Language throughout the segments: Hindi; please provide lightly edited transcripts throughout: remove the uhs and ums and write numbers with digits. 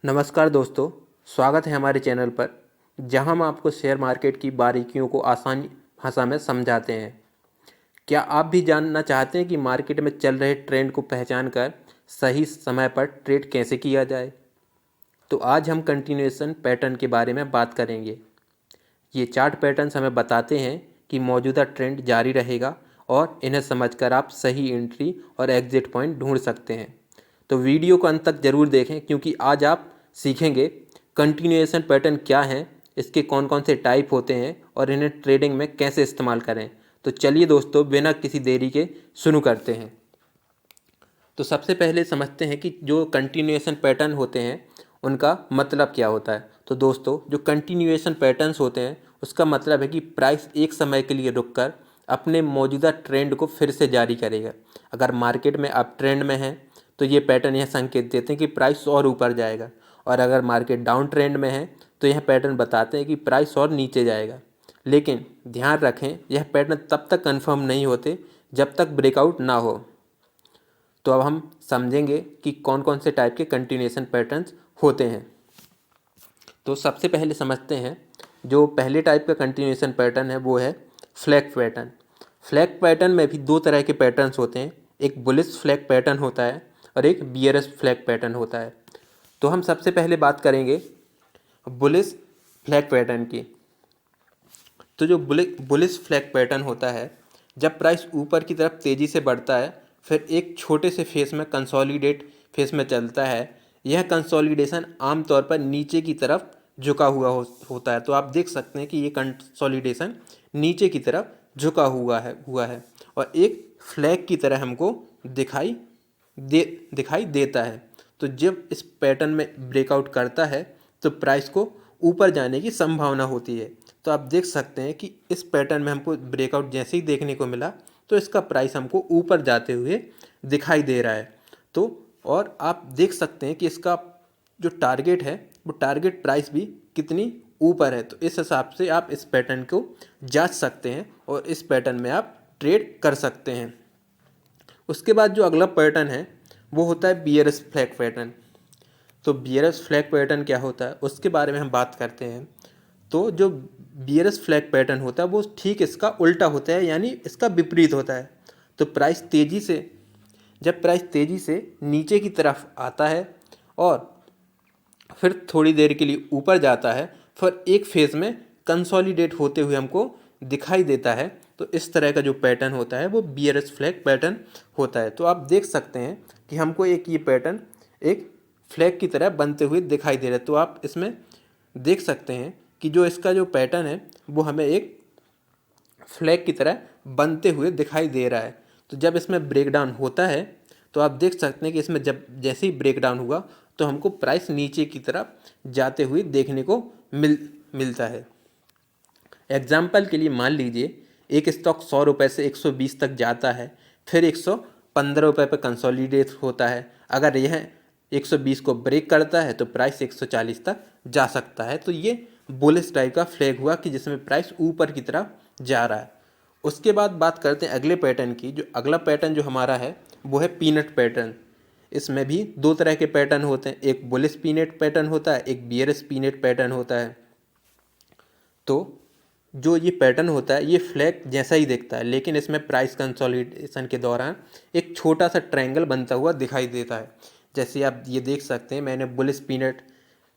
नमस्कार दोस्तों, स्वागत है हमारे चैनल पर जहां हम आपको शेयर मार्केट की बारीकियों को आसान भाषा में समझाते हैं। क्या आप भी जानना चाहते हैं कि मार्केट में चल रहे ट्रेंड को पहचान कर सही समय पर ट्रेड कैसे किया जाए? तो आज हम कंटिन्यूएशन पैटर्न के बारे में बात करेंगे। ये चार्ट पैटर्न्स हमें बताते हैं कि मौजूदा ट्रेंड जारी रहेगा और इन्हें समझकर आप सही एंट्री और एग्जिट पॉइंट ढूंढ सकते हैं। तो वीडियो को अंत तक ज़रूर देखें क्योंकि आज आप सीखेंगे कंटिन्यूएशन पैटर्न क्या है, इसके कौन कौन से टाइप होते हैं और इन्हें ट्रेडिंग में कैसे इस्तेमाल करें। तो चलिए दोस्तों, बिना किसी देरी के शुरू करते हैं। तो सबसे पहले समझते हैं कि जो कंटिन्यूएशन पैटर्न होते हैं उनका मतलब क्या होता है। तो दोस्तों, जो कंटिन्यूएशन पैटर्न्स होते हैं उसका मतलब है कि प्राइस एक समय के लिए रुककर अपने मौजूदा ट्रेंड को फिर से जारी करेगा। अगर मार्केट में अप ट्रेंड में है तो ये पैटर्न यह संकेत देते हैं कि प्राइस और ऊपर जाएगा, और अगर मार्केट डाउन ट्रेंड में है तो यह पैटर्न बताते हैं कि प्राइस और नीचे जाएगा। लेकिन ध्यान रखें, यह पैटर्न तब तक कंफर्म नहीं होते जब तक ब्रेकआउट ना हो। तो अब हम समझेंगे कि कौन कौन से टाइप के कंटिन्यूएशन पैटर्न्स होते हैं। तो सबसे पहले समझते हैं, जो पहले टाइप का कंटिन्यूएशन पैटर्न है वो है फ्लैग पैटर्न। फ्लैग पैटर्न में भी दो तरह के पैटर्न्स होते हैं, एक बुलिश फ्लैग पैटर्न होता है और एक बियरिश फ्लैग पैटर्न होता है। तो हम सबसे पहले बात करेंगे बुलिश फ्लैग पैटर्न की। तो जो बुलिश फ्लैग पैटर्न होता है, जब प्राइस ऊपर की तरफ तेज़ी से बढ़ता है फिर एक छोटे से फेस में कंसोलिडेट फेस में चलता है। यह कंसोलिडेशन आमतौर पर नीचे की तरफ झुका हुआ होता है। तो आप देख सकते हैं कि ये कंसोलिडेशन नीचे की तरफ झुका हुआ है और एक फ्लैग की तरह हमको दिखाई देता है। तो जब इस पैटर्न में ब्रेकआउट करता है तो प्राइस को ऊपर जाने की संभावना होती है। तो आप देख सकते हैं कि इस पैटर्न में हमको ब्रेकआउट जैसे ही देखने को मिला तो इसका प्राइस हमको ऊपर जाते हुए दिखाई दे रहा है। तो और आप देख सकते हैं कि इसका जो टारगेट है वो टारगेट प्राइस भी कितनी ऊपर है। तो इस हिसाब से आप इस पैटर्न को जांच सकते हैं और इस पैटर्न में आप ट्रेड कर सकते हैं। उसके बाद जो अगला पैटर्न है वो होता है बियरिश फ्लैग पैटर्न। तो बियरिश फ्लैग पैटर्न क्या होता है उसके बारे में हम बात करते हैं। तो जो बियरिश फ्लैग पैटर्न होता है वो ठीक इसका उल्टा होता है, यानी इसका विपरीत होता है। तो जब प्राइस तेज़ी से नीचे की तरफ आता है और फिर थोड़ी देर के लिए ऊपर जाता है, फिर एक फेज़ में कंसोलिडेट होते हुए हमको दिखाई देता है। तो इस तरह का जो पैटर्न होता है वो बियरिश फ्लैग पैटर्न होता है। तो आप देख सकते हैं कि हमको ये पैटर्न एक फ्लैग की तरह बनते हुए दिखाई दे रहा है। तो आप इसमें देख सकते हैं कि जो इसका जो पैटर्न है वो हमें एक फ्लैग की तरह बनते हुए दिखाई दे रहा है। तो जब इसमें ब्रेकडाउन होता है तो आप देख सकते हैं कि इसमें जब जैसे ही ब्रेकडाउन हुआ तो हमको प्राइस नीचे की तरफ जाते हुए देखने को मिलता है। एग्जाम्पल के लिए मान लीजिए एक स्टॉक 100 रुपये से 120 तक जाता है, फिर 115 रुपये पर कंसोलिडेट होता है। अगर यह 120 को ब्रेक करता है तो प्राइस 140 तक जा सकता है। तो ये बुलिश टाइप का फ्लैग हुआ कि जिसमें प्राइस ऊपर की तरफ जा रहा है। उसके बाद बात करते हैं अगले पैटर्न की। जो अगला पैटर्न जो हमारा है वो है पीनट पैटर्न। इसमें भी दो तरह के पैटर्न होते हैं, एक बुलिश पीनट पैटर्न होता है, एक बियरिश पीनट पैटर्न होता है। तो जो ये पैटर्न होता है ये फ्लैग जैसा ही दिखता है, लेकिन इसमें प्राइस कंसोलिडेशन के दौरान एक छोटा सा ट्रायंगल बनता हुआ दिखाई देता है। जैसे आप ये देख सकते हैं, मैंने बुलिश पीनट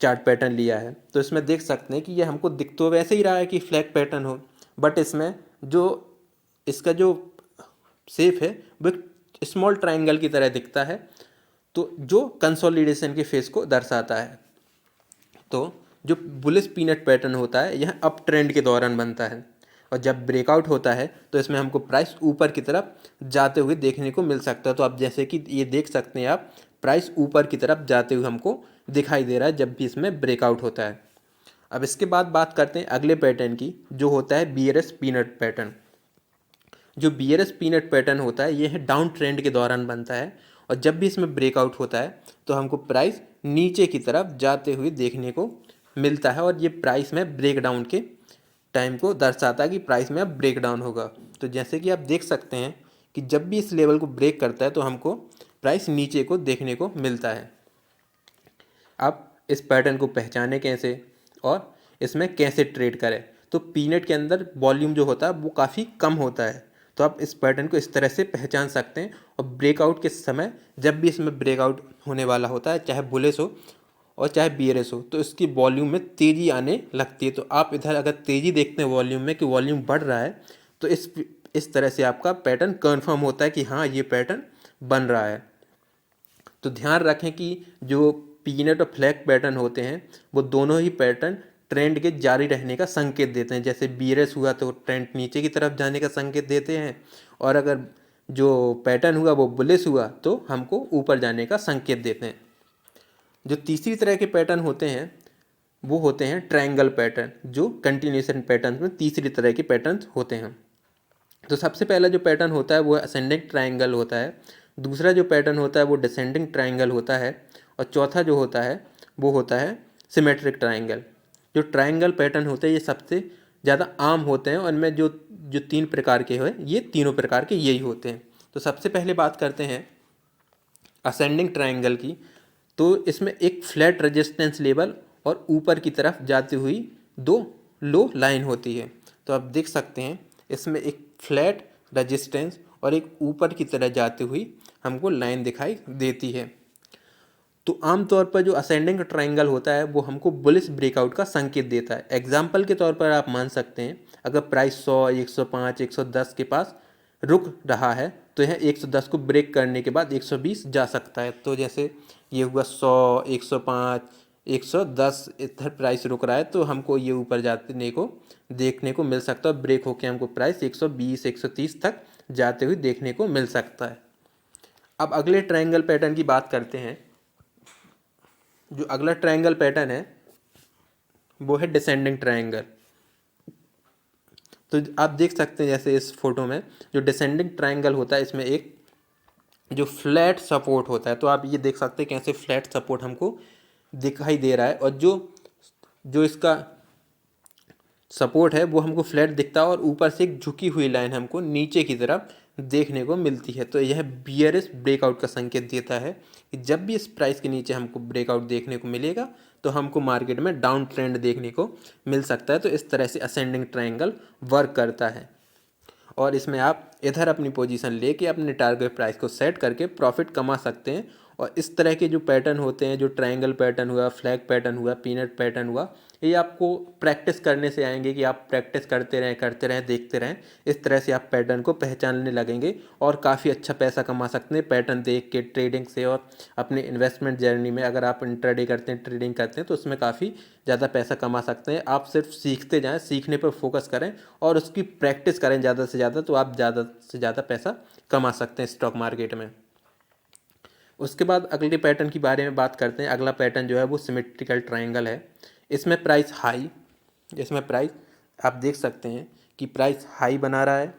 चार्ट पैटर्न लिया है तो इसमें देख सकते हैं कि ये हमको दिख तो वैसे ही रहा है कि फ्लैग पैटर्न हो, बट इसमें जो इसका जो शेप है वो एक स्मॉल ट्रायंगल की तरह दिखता है, तो जो कंसोलिडेशन के फेस को दर्शाता है। तो जो बुलिश पीनट पैटर्न होता है यह अप ट्रेंड के दौरान बनता है और जब ब्रेकआउट होता है तो इसमें हमको प्राइस ऊपर की तरफ जाते हुए देखने को मिल सकता है। तो आप जैसे कि ये देख सकते हैं, आप प्राइस ऊपर की तरफ जाते हुए हमको दिखाई दे रहा है जब भी इसमें ब्रेकआउट होता है। अब इसके बाद बात करते हैं अगले पैटर्न की, जो होता है बियरिश पीनट पैटर्न। जो बियरिश पीनट पैटर्न होता है यह डाउन ट्रेंड के दौरान बनता है और जब भी इसमें ब्रेकआउट होता है तो हमको प्राइस नीचे की तरफ जाते हुए देखने को मिलता है और ये प्राइस में ब्रेकडाउन के टाइम को दर्शाता है कि प्राइस में अब ब्रेकडाउन होगा। तो जैसे कि आप देख सकते हैं कि जब भी इस लेवल को ब्रेक करता है तो हमको प्राइस नीचे को देखने को मिलता है। अब इस पैटर्न को पहचाने कैसे और इसमें कैसे ट्रेड करें। तो पीनट के अंदर वॉल्यूम जो होता है वो काफ़ी कम होता है, तो आप इस पैटर्न को इस तरह से पहचान सकते हैं। और ब्रेकआउट के समय जब भी इसमें ब्रेकआउट होने वाला होता है, चाहे बुलिश हो और चाहे बियरिश हो, तो इसकी वॉल्यूम में तेज़ी आने लगती है। तो आप इधर अगर तेज़ी देखते हैं वॉल्यूम में कि वॉल्यूम बढ़ रहा है, तो इस तरह से आपका पैटर्न कन्फर्म होता है कि हाँ ये पैटर्न बन रहा है। तो ध्यान रखें कि जो पीनट और फ्लैग पैटर्न होते हैं वो दोनों ही पैटर्न ट्रेंड के जारी रहने का संकेत देते हैं। जैसे बियरिश हुआ तो ट्रेंड नीचे की तरफ जाने का संकेत देते हैं, और अगर जो पैटर्न हुआ वो बुलिश हुआ तो हमको ऊपर जाने का संकेत देते हैं। जो तीसरी तरह के पैटर्न होते हैं वो होते हैं ट्रायंगल पैटर्न, जो कंटिन्यूएशन पैटर्न में तीसरी तरह के पैटर्न होते हैं। तो सबसे पहला जो पैटर्न होता है वो असेंडिंग ट्रायंगल होता है, दूसरा जो पैटर्न होता है वो डिसेंडिंग ट्रायंगल होता है, और चौथा जो होता है वो होता है सिमेट्रिक ट्रायंगल। जो ट्रायंगल पैटर्न होते हैं ये सबसे ज़्यादा आम होते हैं, और इनमें जो जो तीन प्रकार के हैं ये तीनों प्रकार के यही होते हैं। तो सबसे पहले बात करते हैं असेंडिंग ट्रायंगल की। तो इसमें एक फ्लैट रेजिस्टेंस लेवल और ऊपर की तरफ जाती हुई दो लो लाइन होती है। तो आप देख सकते हैं इसमें एक फ्लैट रेजिस्टेंस और एक ऊपर की तरफ जाती हुई हमको लाइन दिखाई देती है। तो आमतौर पर जो असेंडिंग ट्रायंगल होता है वो हमको बुलिश ब्रेकआउट का संकेत देता है। एग्जाम्पल के तौर पर आप मान सकते हैं अगर प्राइस 100, 105, 110 के पास रुक रहा है तो यह 110 को ब्रेक करने के बाद 120 जा सकता है। तो जैसे ये हुआ 100, 105, 110 इधर प्राइस रुक रहा है, तो हमको ये ऊपर जाने को देखने को मिल सकता है। ब्रेक होकर हमको प्राइस 120, 130 तक जाते हुए देखने को मिल सकता है। अब अगले ट्रायंगल पैटर्न की बात करते हैं। जो अगला ट्रायंगल पैटर्न है वो है डिसेंडिंग ट्रायंगल। तो आप देख सकते हैं जैसे इस फोटो में जो डिसेंडिंग ट्रायंगल होता है इसमें एक जो फ्लैट सपोर्ट होता है। तो आप ये देख सकते हैं कैसे फ्लैट सपोर्ट हमको दिखाई दे रहा है, और जो जो इसका सपोर्ट है वो हमको फ्लैट दिखता है, और ऊपर से एक झुकी हुई लाइन हमको नीचे की तरफ देखने को मिलती है। तो यह बियरिश ब्रेकआउट का संकेत देता है कि जब भी इस प्राइस के नीचे हमको ब्रेकआउट देखने को मिलेगा तो हमको मार्केट में डाउन ट्रेंड देखने को मिल सकता है। तो इस तरह से असेंडिंग ट्रायंगल वर्क करता है, और इसमें आप इधर अपनी पोजीशन लेके अपने टारगेट प्राइस को सेट करके प्रॉफिट कमा सकते हैं। और इस तरह के जो पैटर्न होते हैं, जो ट्रायंगल पैटर्न हुआ, फ्लैग पैटर्न हुआ, पीनट पैटर्न हुआ, ये आपको प्रैक्टिस करने से आएंगे कि आप प्रैक्टिस करते रहें, देखते रहें। इस तरह से आप पैटर्न को पहचानने लगेंगे और काफ़ी अच्छा पैसा कमा सकते हैं पैटर्न देख के, ट्रेडिंग से। और अपने इन्वेस्टमेंट जर्नी में अगर आप इंट्राडे करते हैं, ट्रेडिंग करते हैं, तो उसमें काफ़ी ज़्यादा पैसा कमा सकते हैं। आप सिर्फ सीखते जाएँ, सीखने पर फोकस करें और उसकी प्रैक्टिस करें ज़्यादा से ज़्यादा, तो आप ज़्यादा से ज़्यादा पैसा कमा सकते हैं स्टॉक मार्केट में। उसके बाद अगले पैटर्न की बारे में बात करते हैं। अगला पैटर्न जो है वो सिमेट्रिकल ट्रायंगल है। इसमें प्राइस हाई, इसमें प्राइस आप देख सकते हैं कि प्राइस हाई बना रहा है,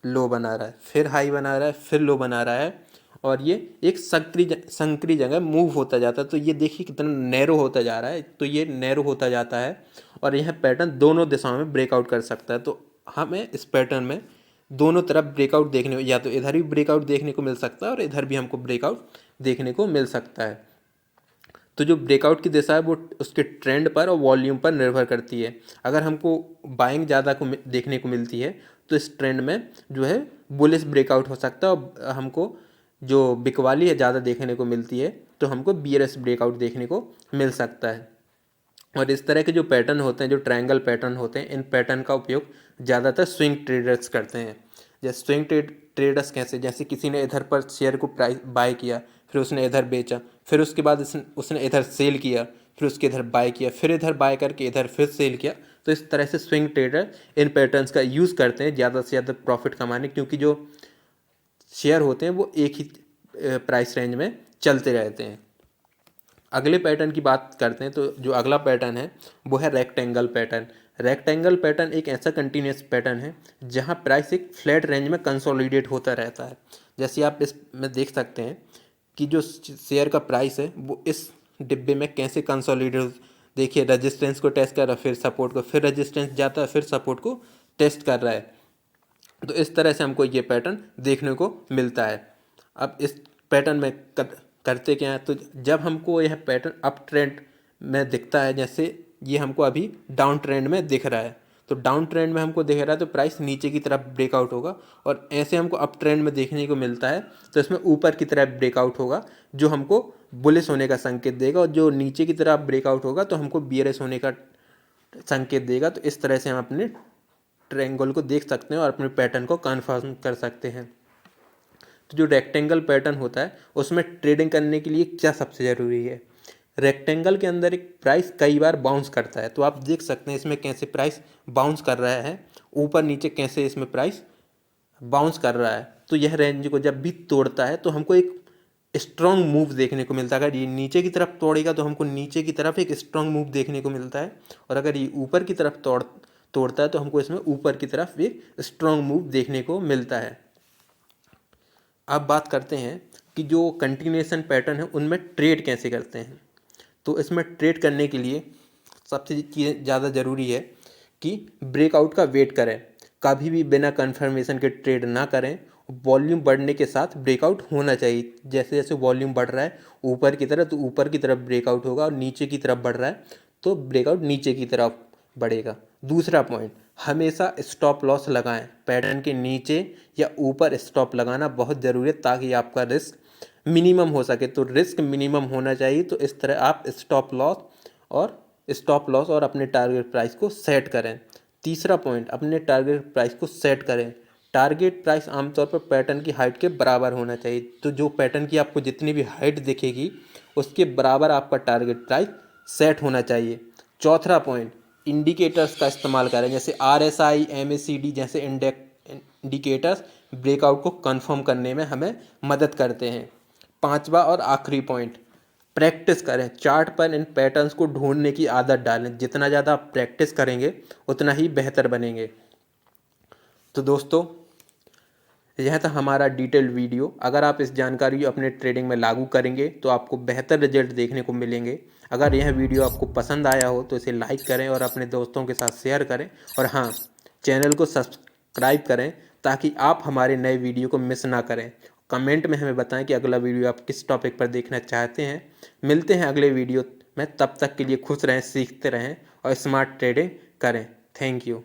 लो बना रहा है, फिर हाई बना रहा है, फिर लो बना रहा है, और ये एक संकरी जगह मूव होता जाता है। तो ये देखिए कितना नैरो होता जा रहा है। तो ये नैरो होता जाता है और यह पैटर्न दोनों दिशाओं में ब्रेकआउट कर सकता है। तो हमें इस पैटर्न में दोनों तरफ ब्रेकआउट देखने, या तो इधर भी ब्रेकआउट देखने को मिल सकता है और इधर भी हमको ब्रेकआउट देखने को मिल सकता है। तो जो ब्रेकआउट की दिशा है वो उसके ट्रेंड पर और वॉल्यूम पर निर्भर करती है। अगर हमको बाइंग ज़्यादा को देखने को मिलती है तो इस ट्रेंड में जो है बुलिश ब्रेकआउट हो सकता है, और हमको जो बिकवाली है ज़्यादा देखने को मिलती है तो हमको बियरिश ब्रेकआउट देखने को मिल सकता है। और इस तरह के जो पैटर्न होते हैं, जो ट्रायंगल पैटर्न होते हैं, इन पैटर्न का उपयोग ज़्यादातर स्विंग ट्रेडर्स करते हैं। जैसे स्विंग ट्रेडर्स कैसे, जैसे किसी ने इधर पर शेयर को प्राइस बाय किया, फिर उसने इधर बेचा, फिर उसके बाद उसने इधर सेल किया, फिर उसके इधर बाय किया, फिर इधर बाय करके इधर फिर सेल किया। तो इस तरह से स्विंग ट्रेडर इन पैटर्न्स का यूज़ करते हैं ज़्यादा से ज़्यादा प्रॉफिट कमाने, क्योंकि जो शेयर होते हैं वो एक ही प्राइस रेंज में चलते रहते हैं। अगले पैटर्न की बात करते हैं। तो जो अगला पैटर्न है वो है रेक्टेंगल पैटर्न। रेक्टेंगल पैटर्न एक ऐसा कंटिन्यूस पैटर्न है जहां प्राइस एक फ्लैट रेंज में कंसोलिडेट होता रहता है। जैसे आप इसमें देख सकते हैं कि जो शेयर का प्राइस है वो इस डिब्बे में कैसे कंसोलिडेट, देखिए रेजिस्टेंस को टेस्ट कर रहा है, फिर सपोर्ट को, फिर रेजिस्टेंस जाता है, फिर सपोर्ट को टेस्ट कर रहा है। तो इस तरह से हमको ये पैटर्न देखने को मिलता है। अब इस पैटर्न में करते क्या है, तो जब हमको यह पैटर्न अप ट्रेंड में दिखता है, जैसे ये हमको अभी डाउन ट्रेंड में दिख रहा है, तो डाउन ट्रेंड में हमको दिख रहा है तो प्राइस नीचे की तरफ ब्रेकआउट होगा, और ऐसे हमको अप ट्रेंड में देखने को मिलता है तो इसमें ऊपर की तरफ ब्रेकआउट होगा जो हमको बुलिश होने का संकेत देगा, और जो नीचे की तरफ ब्रेकआउट होगा तो हमको बियरिश होने का संकेत देगा। तो इस तरह से हम अपने ट्रायंगल को देख सकते हैं और अपने पैटर्न को कन्फर्म कर सकते हैं। तो जो रेक्टेंगल पैटर्न होता है उसमें ट्रेडिंग करने के लिए क्या सबसे ज़रूरी है, रेक्टेंगल के अंदर एक प्राइस कई बार बाउंस करता है, तो आप देख सकते हैं इसमें कैसे प्राइस बाउंस कर रहा है, ऊपर नीचे कैसे इसमें प्राइस बाउंस कर रहा है। तो यह रेंज को जब भी तोड़ता है तो हमको एक स्ट्रॉन्ग मूव देखने को मिलता है। अगर ये नीचे की तरफ तोड़ेगा तो हमको नीचे की तरफ एक स्ट्रॉन्ग मूव देखने को मिलता है, और अगर ये ऊपर की तरफ तोड़ता है तो हमको इसमें ऊपर की तरफ एक स्ट्रॉन्ग मूव देखने को मिलता है। अब बात करते हैं कि जो कंटिन्यूएशन पैटर्न है उनमें ट्रेड कैसे करते हैं। तो इसमें ट्रेड करने के लिए सबसे चीज़ ज़्यादा ज़रूरी है कि ब्रेकआउट का वेट करें, कभी भी बिना कंफर्मेशन के ट्रेड ना करें। वॉल्यूम बढ़ने के साथ ब्रेकआउट होना चाहिए, जैसे जैसे वॉल्यूम बढ़ रहा है ऊपर की तरफ तो ऊपर की तरफ ब्रेकआउट होगा, और नीचे की तरफ बढ़ रहा है तो ब्रेकआउट नीचे की तरफ बढ़ेगा। दूसरा पॉइंट, हमेशा स्टॉप लॉस लगाएं, पैटर्न के नीचे या ऊपर स्टॉप लगाना बहुत ज़रूरी है ताकि आपका रिस्क मिनिमम हो सके। तो रिस्क मिनिमम होना चाहिए, तो इस तरह आप स्टॉप लॉस और अपने टारगेट प्राइस को सेट करें। तीसरा पॉइंट, अपने टारगेट प्राइस को सेट करें। टारगेट प्राइस आमतौर पर पैटर्न की हाइट के बराबर होना चाहिए, तो जो पैटर्न की आपको जितनी भी हाइट दिखेगी उसके बराबर आपका टारगेट प्राइस सेट होना चाहिए। चौथा पॉइंट, इंडिकेटर्स का इस्तेमाल करें, जैसे RSI MACD जैसे इंडिकेटर्स ब्रेकआउट को कंफर्म करने में हमें मदद करते हैं। पांचवा और आखिरी पॉइंट, प्रैक्टिस करें, चार्ट पर इन पैटर्न्स को ढूंढने की आदत डालें। जितना ज़्यादा आप प्रैक्टिस करेंगे उतना ही बेहतर बनेंगे। तो दोस्तों, यह था हमारा डिटेल्ड वीडियो। अगर आप इस जानकारी को अपने ट्रेडिंग में लागू करेंगे तो आपको बेहतर रिजल्ट देखने को मिलेंगे। अगर यह वीडियो आपको पसंद आया हो तो इसे लाइक करें और अपने दोस्तों के साथ शेयर करें, और हाँ, चैनल को सब्सक्राइब करें ताकि आप हमारे नए वीडियो को मिस ना करें। कमेंट में हमें बताएं कि अगला वीडियो आप किस टॉपिक पर देखना चाहते हैं। मिलते हैं अगले वीडियो में, तब तक के लिए खुश रहें, सीखते रहें और स्मार्ट ट्रेडिंग करें। Thank you.